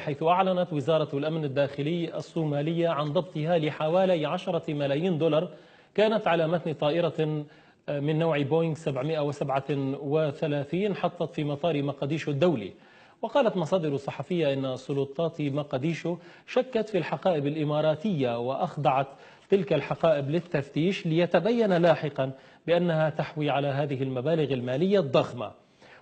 حيث أعلنت وزارة الأمن الداخلي الصومالية عن ضبطها لحوالي 10 ملايين دولار كانت على متن طائرة من نوع بوينغ 737 حطت في مطار مقديشو الدولي. وقالت مصادر صحفية إن سلطات مقديشو شكت في الحقائب الإماراتية وأخضعت تلك الحقائب للتفتيش ليتبين لاحقا بأنها تحوي على هذه المبالغ المالية الضخمة.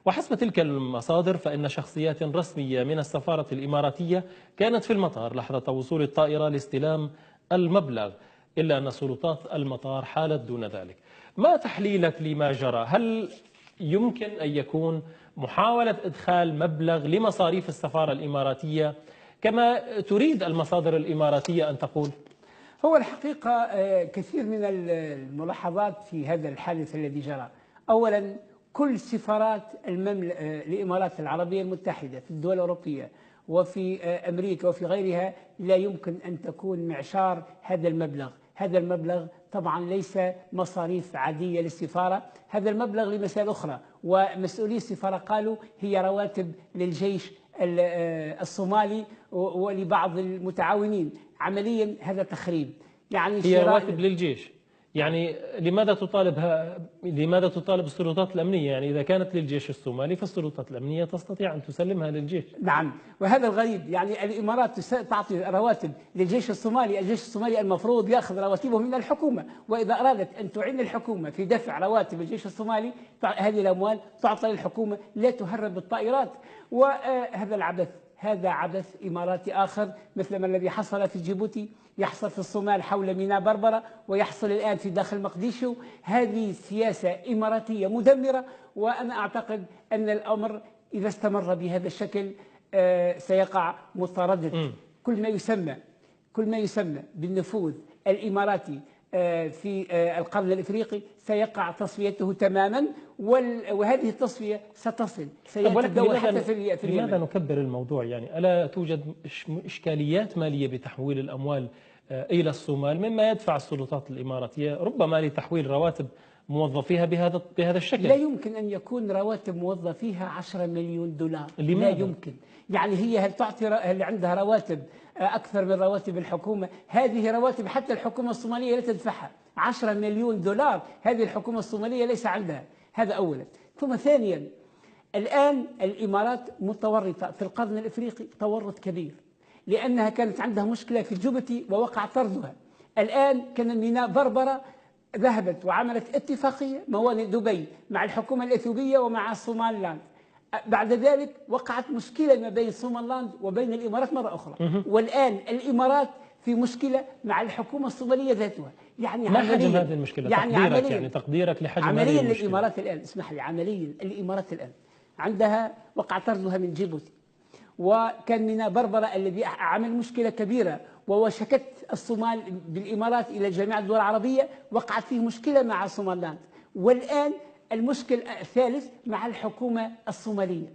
وحسب تلك المصادر فإن شخصيات رسمية من السفارة الإماراتية كانت في المطار لحظة وصول الطائرة لاستلام المبلغ، إلا أن سلطات المطار حالت دون ذلك. ما تحليلك لما جرى؟ هل يمكن أن يكون محاولة إدخال مبلغ لمصاريف السفارة الإماراتية كما تريد المصادر الإماراتية أن تقول؟ هو الحقيقة كثير من الملاحظات في هذا الحادث الذي جرى. أولا، كل سفارات الإمارات العربية المتحدة في الدول الأوروبية وفي أمريكا وفي غيرها لا يمكن أن تكون معشار هذا المبلغ. هذا المبلغ طبعا ليس مصاريف عادية للسفارة، هذا المبلغ لمسائل أخرى، ومسؤولي السفارة قالوا هي رواتب للجيش الصومالي ولبعض المتعاونين. عمليا هذا تخريب. يعني هي رواتب للجيش، يعني لماذا تطالب السلطات الأمنية؟ يعني إذا كانت للجيش الصومالي فالسلطات الأمنية تستطيع أن تسلمها للجيش. نعم، وهذا الغريب. يعني الإمارات تعطي رواتب للجيش الصومالي، الجيش الصومالي المفروض يأخذ رواتبه من الحكومة، وإذا أرادت أن تعين الحكومة في دفع رواتب الجيش الصومالي هذه الأموال تعطى للحكومة، لا تهرب بالطائرات. وهذا العبث، هذا عبث إماراتي آخر مثل ما الذي حصل في جيبوتي، يحصل في الصومال حول ميناء بربرة، ويحصل الآن في داخل مقديشو. هذه سياسة إماراتية مدمرة، وأنا أعتقد أن الأمر إذا استمر بهذا الشكل سيقع مطاردة كل ما يسمى بالنفوذ الإماراتي في القرن الإفريقي، سيقع تصفيته تماما، وهذه التصفية سيتداول حتى في اليمن. لماذا نكبر الموضوع؟ يعني ألا توجد إشكاليات مالية بتحويل الأموال إلى الصومال مما يدفع السلطات الإماراتية ربما لتحويل رواتب موظفيها بهذا الشكل؟ لا يمكن أن يكون رواتب موظفيها 10 مليون دولار. لماذا؟ لا يمكن. يعني هي هل تعطي اللي عندها رواتب أكثر من رواتب الحكومة؟ هذه رواتب حتى الحكومة الصومالية لا تدفعها. 10 مليون دولار هذه الحكومة الصومالية ليس عندها. هذا أولا. ثم ثانيا، الآن الإمارات متورطة في القرن الإفريقي تورط كبير، لأنها كانت عندها مشكلة في جيبوتي ووقع طردها. الآن كان ميناء بربرة ذهبت وعملت اتفاقية موانئ دبي مع الحكومة الإثيوبية ومع الصوماليلاند. بعد ذلك وقعت مشكلة ما بين الصوماليلاند وبين الإمارات مرة أخرى، والآن الإمارات في مشكلة مع الحكومة الصومالية ذاتها. يعني ما حجم هذه المشكلة؟ يعني تقديرك لحجم هذه المشكلة. عمليا الإمارات الآن، اسمح لي، عمليا الإمارات الآن عندها وقع طردها من جيبوتي، وكان ميناء بربرة الذي عمل مشكلة كبيرة وشكت الصومال بالإمارات إلى جميع الدول العربية، وقعت فيه مشكلة مع الصوماليلاند. والآن المشكل الثالث مع الحكومة الصومالية.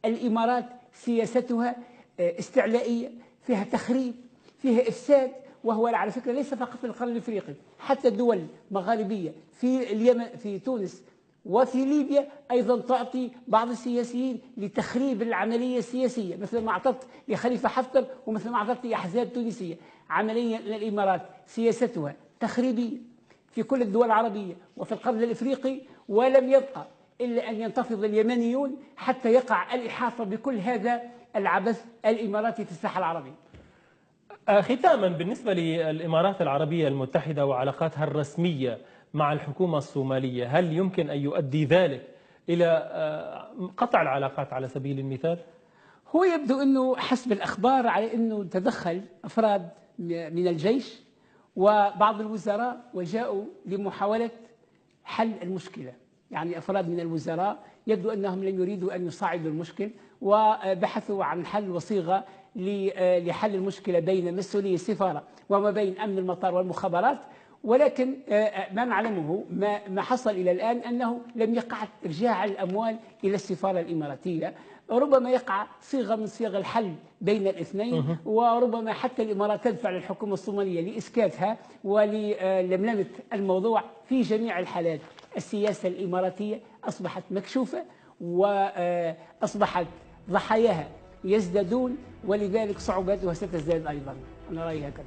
الإمارات سياستها استعلائية، فيها تخريب، فيها إفساد، وهو على فكرة ليس فقط في القرن الإفريقي، حتى الدول المغاربية في اليمن، في تونس وفي ليبيا أيضا تعطي بعض السياسيين لتخريب العملية السياسية، مثل ما أعطت لخليفة حفتر ومثل ما أعطت لأحزاب تونسية. عمليا الإمارات سياستها تخريبية في كل الدول العربية وفي القرن الإفريقي، ولم يبقى إلا أن ينتفض اليمنيون حتى يقع الإحاطة بكل هذا العبث الإماراتي في الساحة العربية. ختاما، بالنسبة للإمارات العربية المتحدة وعلاقاتها الرسمية مع الحكومة الصومالية، هل يمكن أن يؤدي ذلك إلى قطع العلاقات على سبيل المثال؟ هو يبدو أنه حسب الأخبار على أنه تدخل أفراد من الجيش وبعض الوزراء وجاءوا لمحاولة حل المشكلة. يعني أفراد من الوزراء يبدو أنهم لم يريدوا أن يصعدوا المشكل، وبحثوا عن حل وصيغة لحل المشكلة بين مسؤولي السفارة وما بين أمن المطار والمخابرات. ولكن ما نعلمه ما حصل إلى الآن أنه لم يقع إرجاع الأموال إلى السفارة الإماراتية. ربما يقع صيغة من صيغ الحل بين الاثنين، وربما حتى الإمارات تدفع للحكومة الصومالية لإسكاتها وللملمة الموضوع. في جميع الحالات السياسة الإماراتية أصبحت مكشوفة، وأصبحت ضحاياها يزدادون، ولذلك صعوبتها ستزداد أيضا. أنا رأيي هكذا.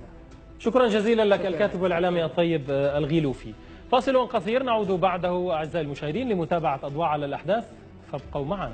شكرا جزيلا لك الكاتب والإعلامي الطيب الغيلوفي. فاصل قصير نعود بعده أعزائي المشاهدين لمتابعة أضواء على الأحداث، فابقوا معنا.